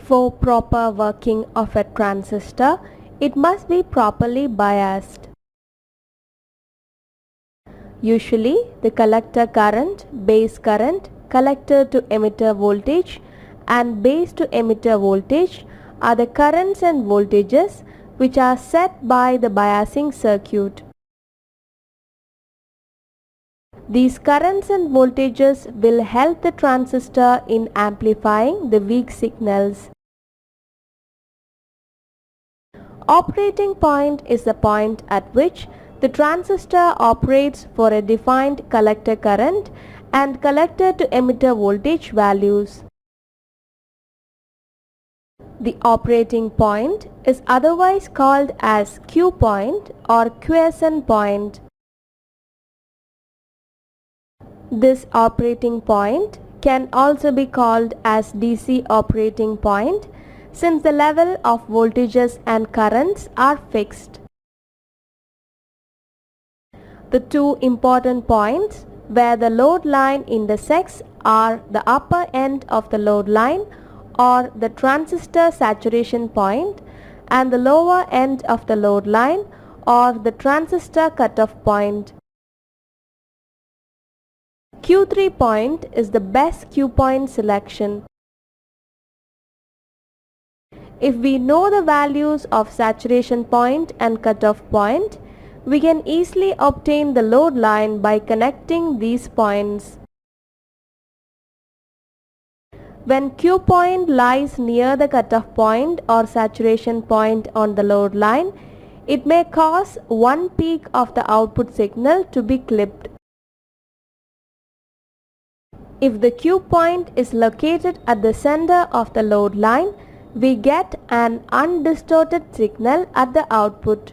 For proper working of a transistor, it must be properly biased. Usually, the collector current, base current, collector to emitter voltage and base to emitter voltage are the currents and voltages which are set by the biasing circuit. These currents and voltages will help the transistor in amplifying the weak signals. Operating point is the point at which the transistor operates for a defined collector current and collector to emitter voltage values. The operating point is otherwise called as Q point or quiescent point. This operating point can also be called as DC operating point since the level of voltages and currents are fixed. The two important points where the load line intersects are the upper end of the load line or the transistor saturation point and the lower end of the load line or the transistor cutoff point. Q3 point is the best Q point selection. If we know the values of saturation point and cutoff point, we can easily obtain the load line by connecting these points. When Q point lies near the cutoff point or saturation point on the load line, it may cause one peak of the output signal to be clipped. If the Q point is located at the center of the load line, we get an undistorted signal at the output.